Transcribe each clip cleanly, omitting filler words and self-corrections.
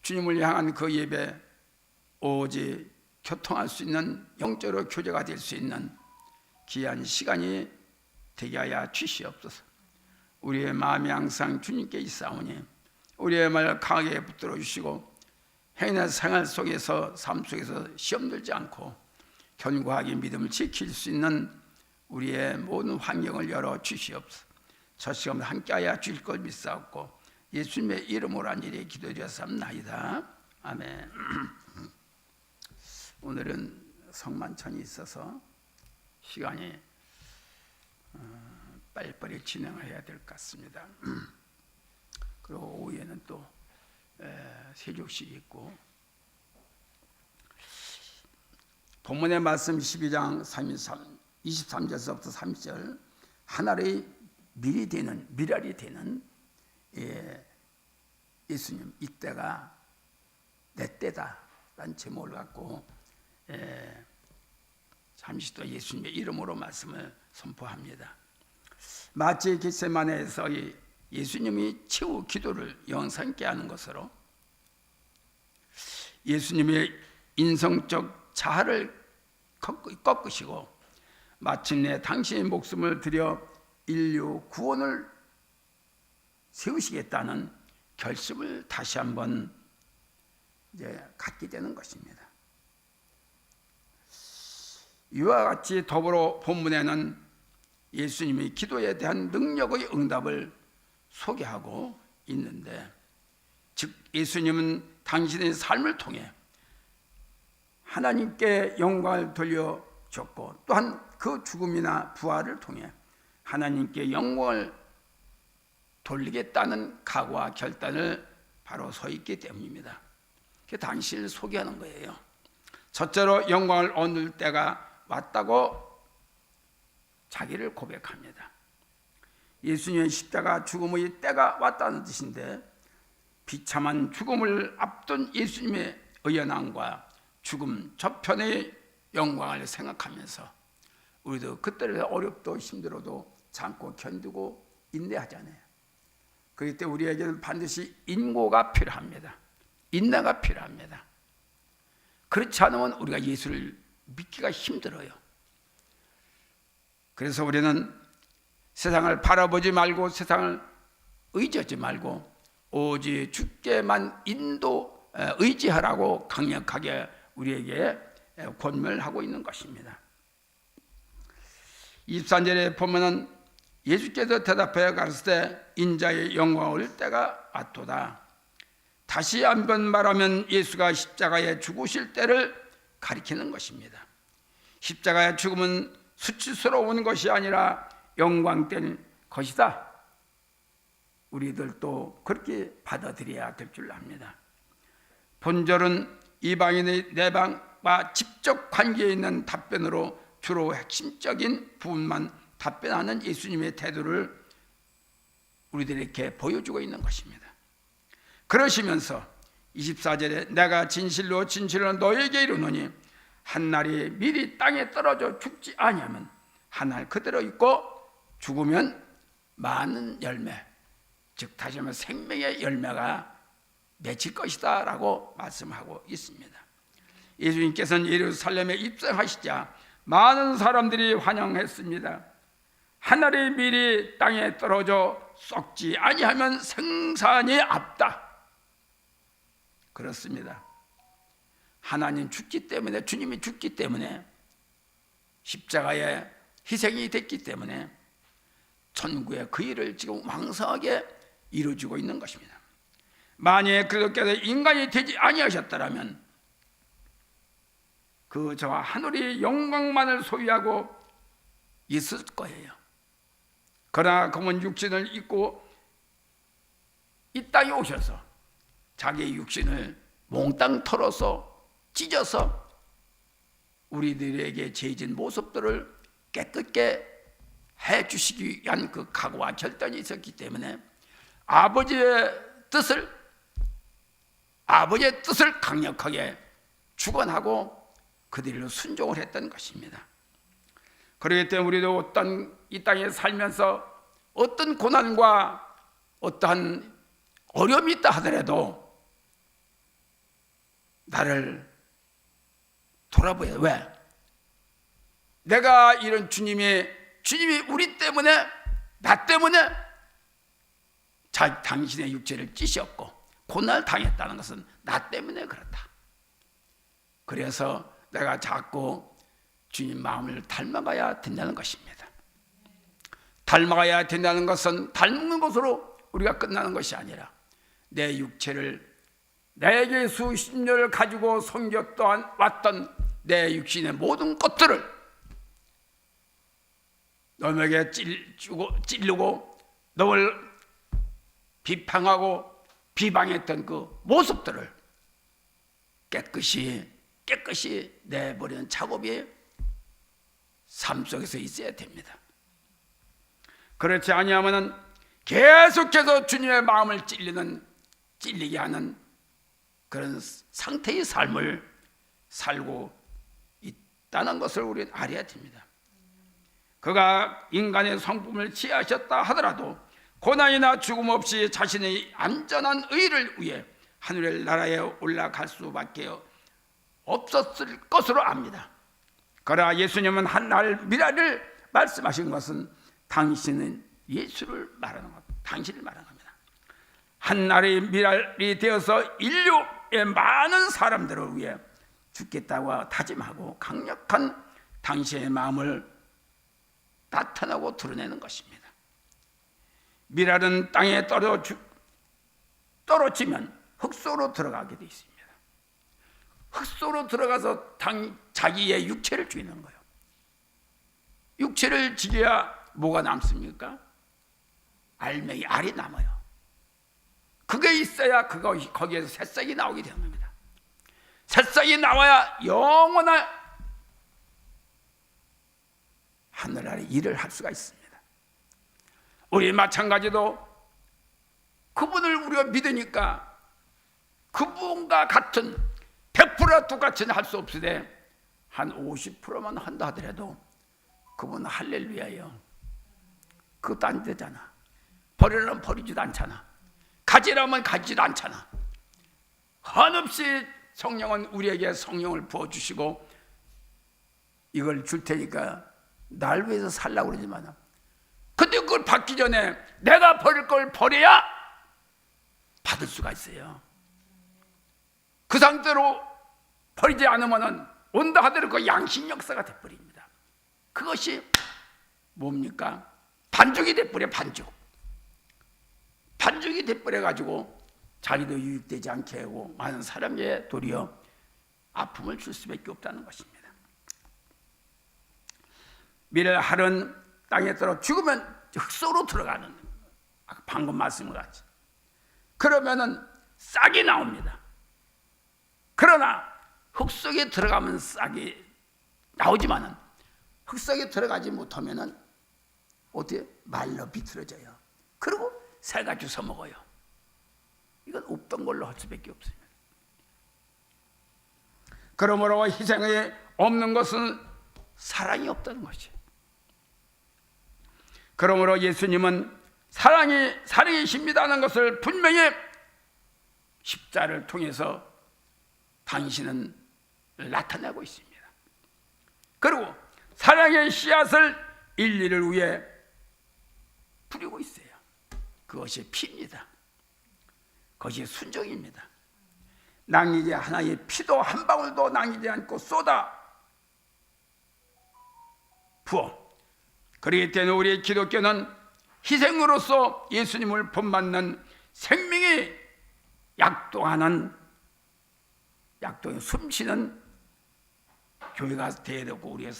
주님을 향한 그 예배, 오직 교통할 수 있는, 영적으로 교제가 될 수 있는 귀한 시간이 되게 하여 주시옵소서. 우리의 마음이 항상 주님께 있사오니 우리의 말 강하게 붙들어 주시고 행인의 생활 속에서, 삶 속에서 시험 들지 않고 견고하게 믿음을 지킬 수 있는 우리의 모든 환경을 열어 주시옵소서. 저 시간 함께하여 주실 걸 믿사옵고 예수님의 이름으로 한 일에 기도드렸사옵나이다. 아멘. 오늘은 성만찬이 있어서 시간이 빨리빨리 진행을 해야 될 것 같습니다. 그리고 오후에는 또 세족식이 있고, 본문의 말씀 12장 23절부터 30절, 하나의 밀이 되는, 밀알이 되는 예수님, 이때가 내 때다 라는 제목을 갖고 잠시 또 예수님의 이름으로 말씀을 선포합니다. 마치 겟세마네에서 예수님이 최후 기도를 영상케 하는 것으로 예수님의 인성적 자아를 꺾으시고 마침내 당신의 목숨을 들여 인류 구원을 세우시겠다는 결심을 다시 한번 이제 갖게 되는 것입니다. 이와 같이 더불어 본문에는 예수님이 기도에 대한 능력의 응답을 소개하고 있는데, 즉 예수님은 당신의 삶을 통해 하나님께 영광을 돌려줬고 또한 그 죽음이나 부활을 통해 하나님께 영광을 돌리겠다는 각오와 결단을 바로 서 있기 때문입니다. 그 당신을 소개하는 거예요. 첫째로 영광을 얻을 때가 왔다고 자기를 고백합니다. 예수님의 십자가 죽음의 때가 왔다는 뜻인데, 비참한 죽음을 앞둔 예수님의 의연함과 죽음 저편의 영광을 생각하면서 우리도 그때를 어렵도 힘들어도 참고 견디고 인내하잖아요. 그럴 때 우리에게는 반드시 인고가 필요합니다. 인내가 필요합니다. 그렇지 않으면 우리가 예수를 믿기가 힘들어요. 그래서 우리는 세상을 바라보지 말고 세상을 의지하지 말고 오직 주께만 의지하라고 강력하게 우리에게 권면하고 있는 것입니다. 23절에 보면은 예수께서 대답하여 가르치되 인자의 영광을 때가 왔도다. 다시 한번 말하면 예수가 십자가에 죽으실 때를 가리키는 것입니다. 십자가의 죽음은 수치스러운 것이 아니라 영광된 것이다. 우리들도 그렇게 받아들여야 될 줄 압니다. 본절은 이방인의 내방과 직접 관계에 있는 답변으로 주로 핵심적인 부분만 답변하는 예수님의 태도를 우리들에게 보여주고 있는 것입니다. 그러시면서 24절에 내가 진실로 너에게 이르노니 한날이 미리 땅에 떨어져 죽지 아니하면 한날 그대로 있고 죽으면 많은 열매, 즉 다시 말하면 생명의 열매가 맺힐 것이다 라고 말씀하고 있습니다. 예수님께서는 예루살렘에 입성하시자 많은 사람들이 환영했습니다. 하늘이 미리 땅에 떨어져 썩지 아니하면 생산이 없다. 그렇습니다. 하나님 죽기 때문에, 주님이 죽기 때문에, 십자가에 희생이 됐기 때문에 천국의 그 일을 지금 왕성하게 이루어지고 있는 것입니다. 만약에 그렇게 인간이 되지 아니하셨다면 그 저와 하늘이 영광만을 소유하고 있을 거예요. 그러나 그는 육신을 입고 이 땅에 오셔서 자기의 육신을 몽땅 털어서 찢어서 우리들에게 죄진 모습들을 깨끗게 해주시기 위한 그 각오와 결단이 있었기 때문에 아버지의 뜻을 강력하게 주관하고 그들로 순종을 했던 것입니다. 그렇기 때문에 우리도 어떤 이 땅에 살면서 어떤 고난과 어떠한 어려움이 있다 하더라도 나를 돌아보야. 왜? 내가 이런 주님이 우리 때문에, 나 때문에 당신의 육체를 찢었고 고난을 당했다는 것은 나 때문에 그렇다. 그래서 내가 자꾸 주님 마음을 닮아가야 된다는 것입니다. 닮아가야 된다는 것은 닮는 것으로 우리가 끝나는 것이 아니라 내 육체를, 내게 수십 년을 가지고 섬겼던 내 육신의 모든 것들을 너에게 찌르고 너를 비방하고 비방했던 그 모습들을 깨끗이 내버리는 작업이 삶 속에서 있어야 됩니다. 그렇지 아니하면은 계속해서 주님의 마음을 찔리게 하는 그런 상태의 삶을 살고 있다는 것을 우리는 알아야 됩니다. 그가 인간의 성품을 취하셨다 하더라도 고난이나 죽음 없이 자신의 안전한 의를 위해 하늘의 나라에 올라갈 수밖에 없었을 것으로 압니다. 그러나 예수님은 한날 미랄을 말씀하신 것은 당신은 예수를 말하는 것, 당신을 말하는 겁니다. 한날의 미랄이 되어서 인류의 많은 사람들을 위해 죽겠다고 다짐하고 강력한 당신의 마음을 나타나고 드러내는 것입니다. 미랄은 땅에 떨어지면 흙속으로 들어가게 되어 있습니다. 흙속으로 들어가서 자기의 육체를 죽이는 거예요. 육체를 죽여야 뭐가 남습니까? 알맹이, 알이 남아요. 그게 있어야 거기에서 새싹이 나오게 되는 겁니다. 새싹이 나와야 영원한 하늘 아래 일을 할 수가 있습니다. 우리 마찬가지도 그분을 우리가 믿으니까 그분과 같은 100% 똑같이는 할 수 없으되 한 50%만 한다 하더라도 그분은 할렐루야예요. 그것도 안 되잖아. 버리려면 버리지도 않잖아. 가지라면 가지도 않잖아. 한없이 성령은 우리에게 성령을 부어주시고 이걸 줄 테니까 날 위해서 살라고 그러지만, 근데 그걸 받기 전에 내가 버릴 걸 버려야 받을 수가 있어요. 그 상태로 버리지 않으면 온다 하더라도 그 양심 역사가 돼버립니다. 그것이 뭡니까? 반죽이 돼버려. 반죽이 돼버려가지고 자기도 유익되지 않게 하고 많은 사람에게 도리어 아픔을 줄 수밖에 없다는 것입니다. 미랄은 땅에 떨어 죽으면 흙속으로 들어가는, 방금 말씀을 같이, 그러면은 싹이 나옵니다. 그러나 흙 속에 들어가면 싹이 나오지만은 흙 속에 들어가지 못하면은 어떻게 말라 비틀어져요. 그리고 새가 주워 먹어요. 이건 없던 걸로 할 수밖에 없습니다. 그러므로 희생이 없는 것은 사랑이 없다는 것이에요. 그러므로 예수님은 사랑이십니다는 것을 분명히 십자를 통해서 당신은 나타내고 있습니다. 그리고 사랑의 씨앗을 인류를 위해 뿌리고 있어요. 그것이 피입니다. 그것이 순종입니다. 낭이지 하나의 피도 한 방울도 낭이지 않고 쏟아 부어. 그렇기 때문에 우리의 기독교는 희생으로서 예수님을 본받는 생명이 약동에 숨쉬는 교회가 되어야 되고 우리의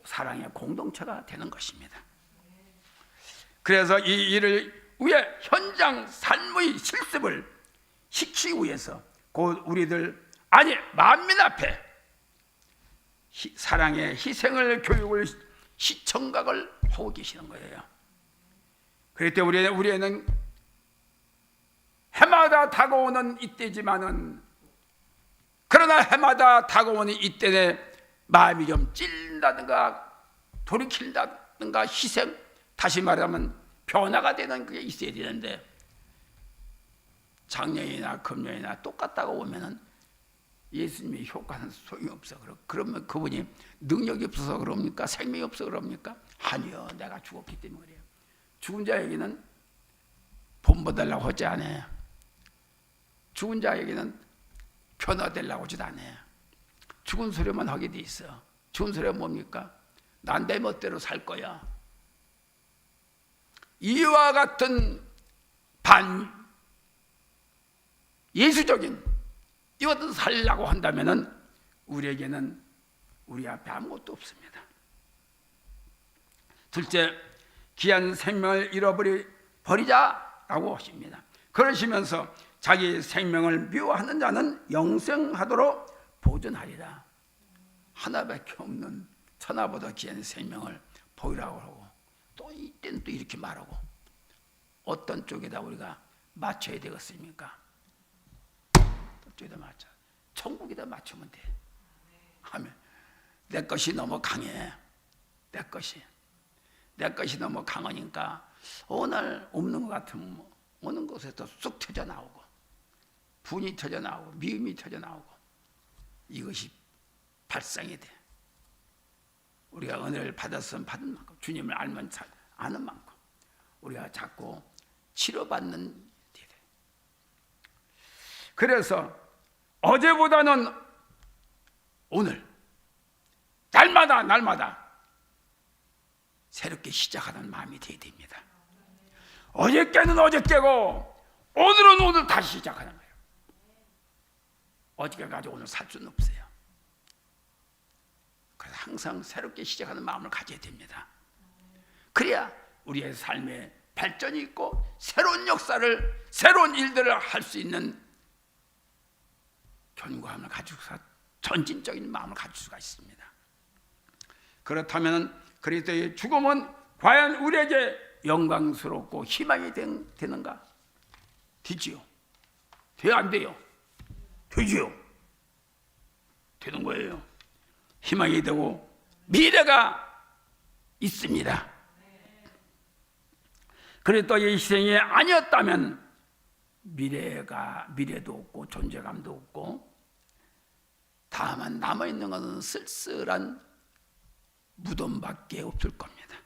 사랑의 공동체가 되는 것입니다. 그래서 이 일을 위해 현장 삶의 실습을 시키기 위해서 곧 우리들, 아니 만민 앞에 사랑의 희생을 교육을 시청각을 하고 계시는 거예요. 그럴 때 우리는 해마다 다가오는 이때지만은, 그러나 해마다 다가오는 이때에 마음이 좀 찔린다든가 돌이킨다든가 희생, 다시 말하면 변화가 되는 게 있어야 되는데 작년이나 금년이나 똑같다고 보면은 예수님의 효과는 소용이 없어. 그러면 그분이 능력이 없어서 그럽니까? 생명이 없어서 그럽니까? 아니요, 내가 죽었기 때문에 그래요. 죽은 자에게는 본받으려고 하지 않아요. 죽은 자에게는 변화되려고 하지 않아요. 죽은 소리만 하게 돼 있어. 죽은 소리가 뭡니까? 난 내 멋대로 살 거야. 이와 같은 예수적인 이것도 살려고 한다면은 우리에게는 우리 앞에 아무것도 없습니다. 둘째, 귀한 생명을 잃어버리자라고 하십니다. 그러시면서 자기 생명을 미워하는 자는 영생하도록 보존하리라. 하나밖에 없는 천하보다 귀한 생명을 보이라고 하고, 또 이때는 또 이렇게 말하고, 어떤 쪽에다 우리가 맞춰야 되겠습니까? 쪽에다 맞춰. 천국에다 맞추면 돼. 하면 내 것이 너무 강해. 내 것이 너무 강하니까 어느 날 없는 것 같으면 어느 곳에서 쑥 터져 나오고, 분이 터져 나오고, 미움이 터져 나오고, 이것이 발상이 돼. 우리가 은혜를 받았으면 받은 만큼, 주님을 알면 아는 만큼 우리가 자꾸 치료받는 일이 돼. 그래서 어제보다는 오늘 날마다 새롭게 시작하는 마음이 되어야 됩니다. 어저께는 어저께고 오늘은 오늘 다시 시작하는 거예요. 어저께 가지고 오늘 살 수는 없어요. 그래서 항상 새롭게 시작하는 마음을 가져야 됩니다. 그래야 우리의 삶에 발전이 있고 새로운 역사를, 새로운 일들을 할 수 있는 견고함을 가지고 전진적인 마음을 가질 수가 있습니다. 그렇다면 그리스도의 죽음은 과연 우리에게 영광스럽고 희망이 되는가? 되지요. 돼야 안 돼요? 되지요. 되는 거예요. 희망이 되고 미래가 있습니다. 그리스도의 희생이 아니었다면 미래도 없고 존재감도 없고, 다만 남아있는 것은 쓸쓸한 무덤밖에 없을 겁니다.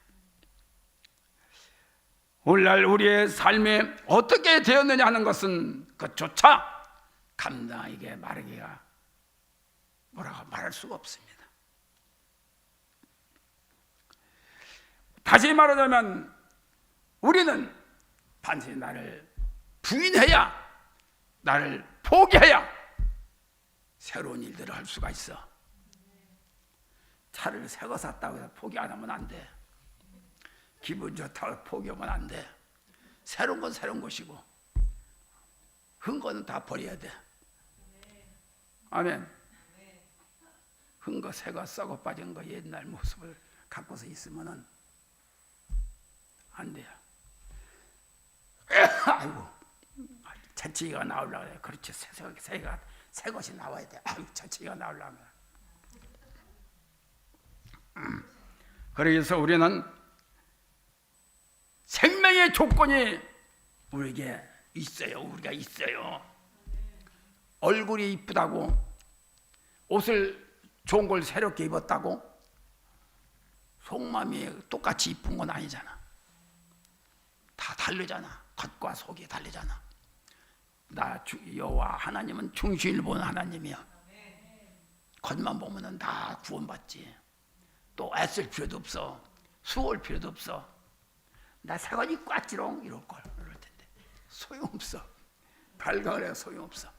오늘날 우리의 삶에 어떻게 되었느냐 하는 것은 그조차 감당하기에 말하기가 뭐라고 말할 수가 없습니다. 다시 말하자면 우리는 반드시 나를 부인해야, 나를 포기해야 새로운 일들을 할 수가 있어. 차를 새 거 샀다고 해서 포기 안 하면 안 돼. 기분 좋다고 포기하면 안 돼. 새로운 건 새로운 것이고 흔 거는 다 버려야 돼. 아멘. 흔 거, 새 거, 썩어 빠진 거 옛날 모습을 갖고서 있으면은 안 돼요. 아이고, 채찍이가 나오려고 해요. 그렇지, 새 것이 나와야 돼. 아이고, 채찍이가 나오려면. 그래서 우리는 생명의 조건이 우리에게 있어요. 우리가 있어요. 얼굴이 이쁘다고, 옷을 좋은 걸 새롭게 입었다고 속마음이 똑같이 이쁜 건 아니잖아. 다 다르잖아. 겉과 속이 다르잖아. 나 여호와 하나님은 중심을 보는 하나님이야. 겉만 보면은 다 구원받지. 또 애쓸 필요도 없어. 수고할 필요도 없어. 나 새걸 입고 왔지롱 이럴 텐데 소용없어. 발광을 해도 소용없어.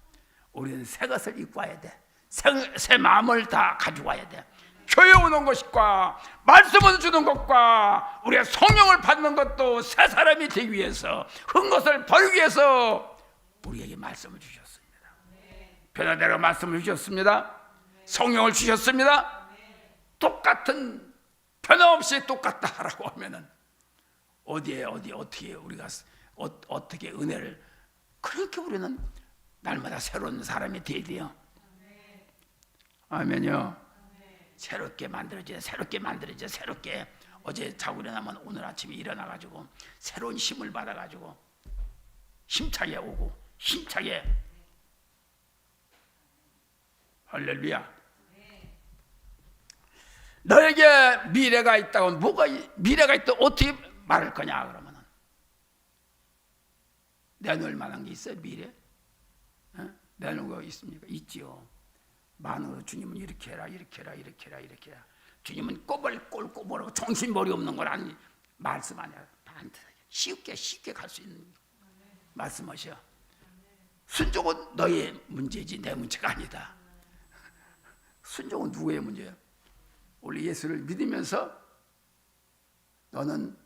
우리는 새 것을 입고 와야 돼. 새 마음을 다 가지고 와야 돼. 교회 오는 것과 말씀을 주는 것과 우리가 성령을 받는 것도 새 사람이 되기 위해서, 흠 것을 버리기 위해서 우리에게 말씀을 주셨습니다. 변화되라 말씀을 주셨습니다. 성령을 주셨습니다. 똑같은, 변함없이 똑같다라고 하면은 어떻게 우리가 어떻게 은혜를, 그렇게 우리는 날마다 새로운 사람이 되어야 돼요. 아멘요. 새롭게 만들어져. 새롭게 어제 자고 일어나면 오늘 아침에 일어나가지고 새로운 힘을 받아가지고 힘차게 오고 힘차게 할렐루야. 너에게 미래가 있다고, 뭐가 미래가 있다고 어떻게 말할 거냐 그러면은, 내놓을 만한 게 있어요? 미래? 내놓은 거 있습니까? 있지요. 만으로 주님은 이렇게 해라, 이렇게 해라, 이렇게 해라, 이렇게 해라. 주님은 꼬불꼬불하고 정신머리 없는 걸 아니 말씀 아니야. 쉽게 갈 수 있는 말씀하셔. 순종은 너의 문제지 내 문제가 아니다. 순종은 누구의 문제야? 우리 예수를 믿으면서 너는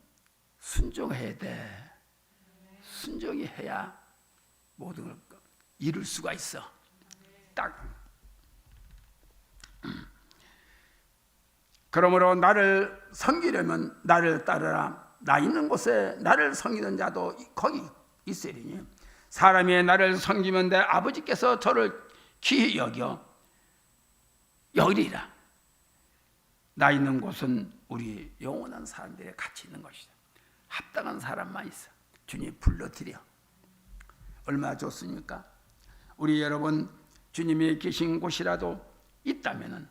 순종해야 돼. 순종이 해야 모든 걸 이룰 수가 있어. 딱. 그러므로 나를 섬기려면 나를 따르라. 나 있는 곳에 나를 섬기는 자도 거기 있으리니 사람이 나를 섬기면 내 아버지께서 저를 귀히 여기리라. 나 있는 곳은 우리 영원한 사람들이 같이 있는 것이다. 합당한 사람만 있어. 주님 불러드려. 얼마나 좋습니까? 우리 여러분 주님이 계신 곳이라도 있다면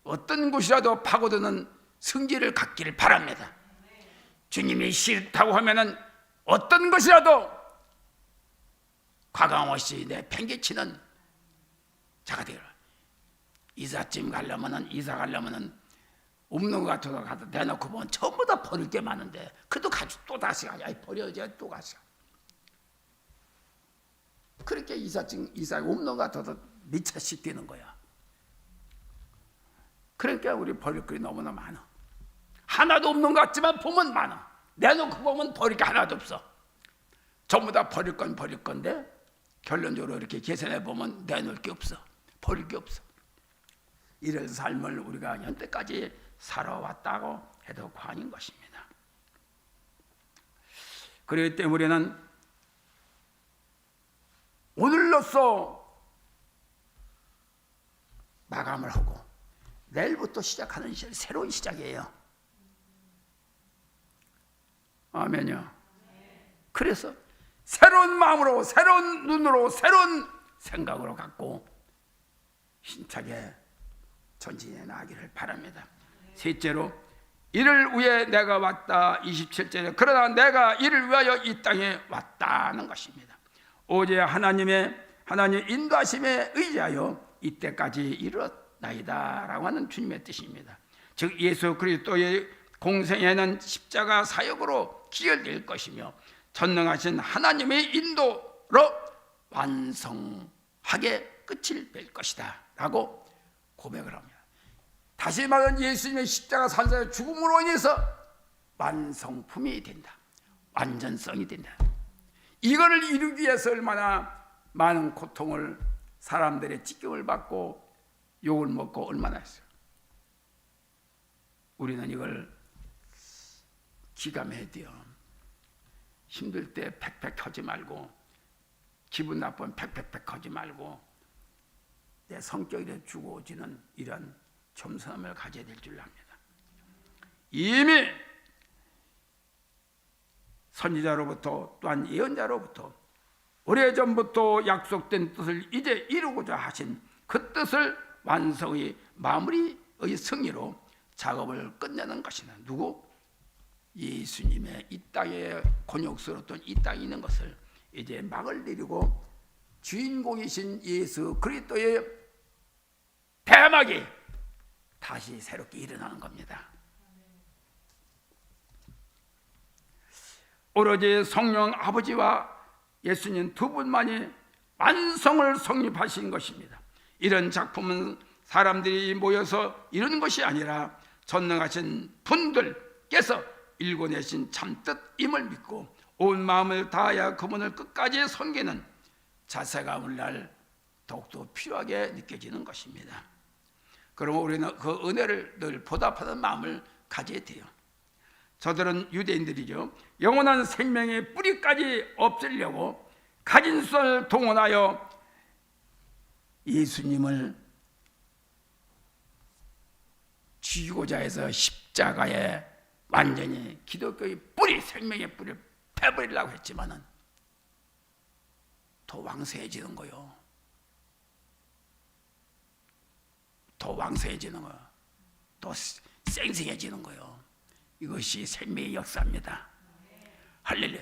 어떤 곳이라도 파고드는 성질을 갖기를 바랍니다. 주님이 싫다고 하면 어떤 것이라도 과감없이 내팽개치는 자가 되라. 이삿짐 가려면 이사 가려면 없는 것 같아서 가서 대놓고 보면 전부 다 버릴 게 많은데 그래도 가지고 또 다시 가야 버려야지 또 가시. 그렇게 이사 없는 것 같아서 미쳐시키는 거야. 그러니까 우리 버릴 것이 너무나 많아. 하나도 없는 것 같지만 보면 많아. 내놓고 보면 버릴 게 하나도 없어. 전부 다 버릴 건 버릴 건데 결론적으로 이렇게 계산해 보면 내놓을 게 없어. 버릴 게 없어. 이런 삶을 우리가 현대까지 살아왔다고 해도 과언인 것입니다. 그렇기 때문에 우리는 오늘로써 마감을 하고 내일부터 시작하는 새로운 시작이에요. 아멘요. 그래서 새로운 마음으로, 새로운 눈으로, 새로운 생각으로 갖고 힘차게 전진해 나가기를 바랍니다. 셋째로, 이를 위해 내가 왔다. 27절에 그러나 내가 이를 위하여 이 땅에 왔다는 것입니다. 오직 하나님 인도하심에 의지하여 이때까지 이르렀나이다 라고 하는 주님의 뜻입니다. 즉 예수 그리스도의 공생애는 십자가 사역으로 기결될 것이며 전능하신 하나님의 인도로 완성하게 끝을 뵐 것이다 라고 고백을 합니다. 다시 말하면 예수님의 십자가 산사의 죽음으로 인해서 완성품이 된다. 완전성이 된다. 이거를 이루기 위해서 얼마나 많은 고통을, 사람들의 찢김을 받고 욕을 먹고 얼마나 했어요. 우리는 이걸 기감해야 돼요. 힘들 때 팩팩 하지 말고, 기분 나쁘면 팩팩 하지 말고, 내 성격에 주어지는 이런 겸손함을 가져야 될 줄 압니다. 이미 선지자로부터 또한 예언자로부터 오래전부터 약속된 뜻을 이제 이루고자 하신 그 뜻을 완성의 마무리의 승리로 작업을 끝내는 것이나 누구? 예수님의 이 땅에 곤욕스러웠던 이 땅에 있는 것을 이제 막을 내리고 주인공이신 예수 그리스도의 대막이 다시 새롭게 일어나는 겁니다. 오로지 성령 아버지와 예수님 두 분만이 완성을 성립하신 것입니다. 이런 작품은 사람들이 모여서 이루는 것이 아니라 전능하신 분들께서 일궈내신 참뜻임을 믿고 온 마음을 다하여 그분을 끝까지 섬기는 자세가 오늘날 더욱더 필요하게 느껴지는 것입니다. 그러면 우리는 그 은혜를 늘 보답하는 마음을 가져야 돼요. 저들은 유대인들이죠. 영원한 생명의 뿌리까지 없애려고 가진 수를 동원하여 예수님을 죽이고자 해서 십자가에 완전히 기독교의 뿌리, 생명의 뿌리를 패버리려고 했지만은 더 왕성해지는 거요. 더 왕성해지는 거예요. 더 쌩쌩해지는 거예요. 이것이 생명의 역사입니다. 할렐루야.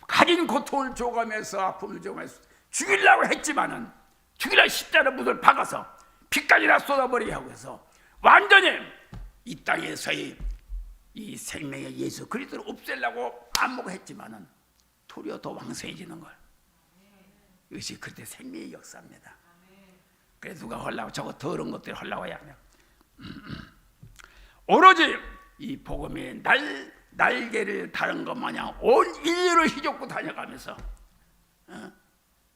가진 고통을 줘가면서 아픔을 줘가면서 죽이려고 했지만은 죽이려 십자가를 못을 박아서 피까지나 쏟아버리게 하고 해서 완전히 이 땅에서의 이 생명의 예수 그리스도를 없애려고 안목했지만은 도리어 더 왕성해지는 걸. 이것이 그때 생명의 역사입니다. 그래서 누가 하려고 저거 더러운 것들 하려고 해야 하냐. 오로지 이 복음의 날개를 다른 것 마냥 온 인류를 휘젓고 다녀가면서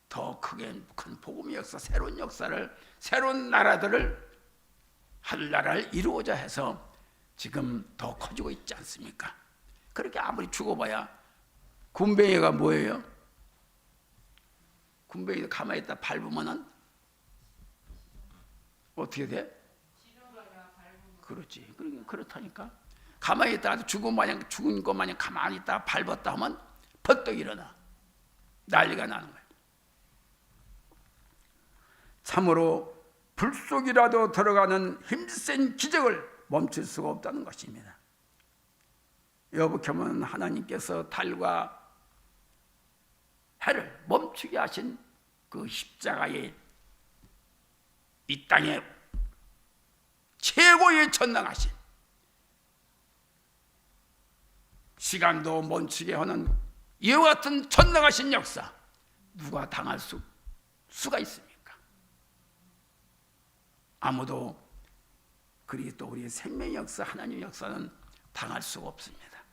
더 크게 큰 복음의 역사, 새로운 역사를, 새로운 나라들을, 하늘나라를 이루고자 해서 지금 더 커지고 있지 않습니까? 그렇게 아무리 죽어봐야 군뱅이가 뭐예요? 군뱅이도 가만히 있다 밟으면은 어떻게 돼? 그렇지. 그렇다니까. 가만히 있다 죽은 것 마냥 가만히 있다 밟았다 하면 벌떡 일어나. 난리가 나는 거야. 참으로 불 속이라도 들어가는 힘센 기적을 멈출 수가 없다는 것입니다. 여복하면 하나님께서 달과 해를 멈추게 하신 그 십자가의 이 땅에 최고의 전능하신 시간도 멈추게 하는 이와 같은 전능하신 역사 누가 당할 수가 있습니까? 아무도 그리스도 우리의 생명의 역사 하나님의 역사는 당할 수가 없습니다.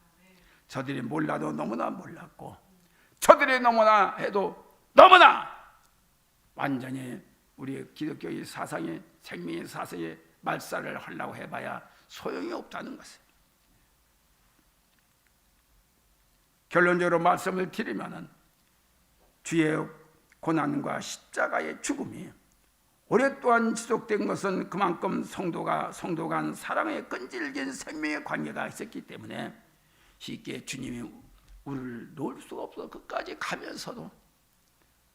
저들이 몰라도 너무나 몰랐고 저들이 너무나 해도 너무나 완전히 우리의 기독교의 사상의 생명의 사상의 말살을 하려고 해봐야 소용이 없다는 것을. 결론적으로 말씀을 드리면은 주의 고난과 십자가의 죽음이 오랫동안 지속된 것은 그만큼 성도 간 사랑의 끈질긴 생명의 관계가 있었기 때문에 쉽게 주님이 우리를 놓을 수가 없어. 끝까지 가면서도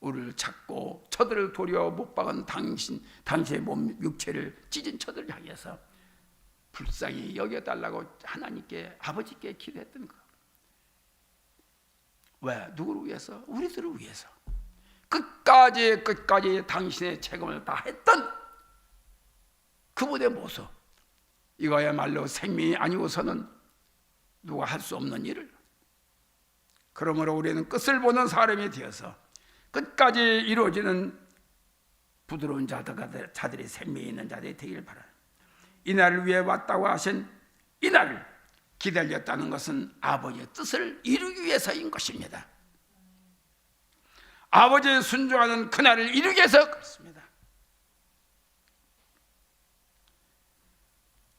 우리를 찾고 저들을 도리어 못 박은 당신의 몸 육체를 찢은 저들을 향해서 불쌍히 여겨달라고 하나님께 아버지께 기도했던 거. 왜? 누구를 위해서? 우리들을 위해서. 끝까지 당신의 책임을 다 했던 그분의 모습. 이거야말로 생명이 아니고서는 누가 할 수 없는 일을. 그러므로 우리는 끝을 보는 사람이 되어서 끝까지 이루어지는 부드러운 자들의 생명이 있는 자들이 되기를 바랍니다. 이 날을 위해 왔다고 하신 이 날을 기다렸다는 것은 아버지의 뜻을 이루기 위해서인 것입니다. 아버지의 순종하는 그날을 이루기 위해서 그렇습니다.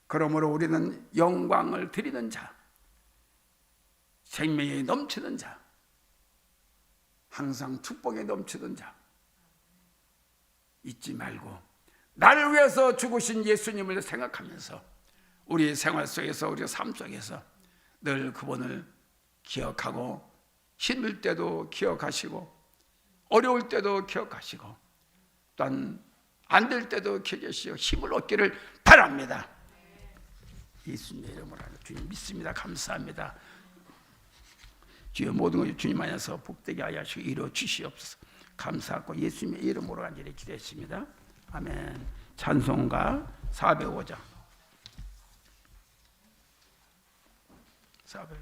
그러므로 우리는 영광을 드리는 자, 생명이 넘치는 자, 항상 축복에 넘치는 자 잊지 말고 나를 위해서 죽으신 예수님을 생각하면서 우리 생활 속에서 우리 삶 속에서 늘 그분을 기억하고 힘들 때도 기억하시고 어려울 때도 기억하시고 또한 안 될 때도 기억하시고 힘을 얻기를 바랍니다. 예수님의 이름으로 주님 믿습니다. 감사합니다. 주여 모든 것이 주님 안에서 복되게 하여 주시고 이루어 주시옵소서. 감사하고 예수님의 이름으로 간절히 기도했습니다. 아멘. 찬송가 405장 400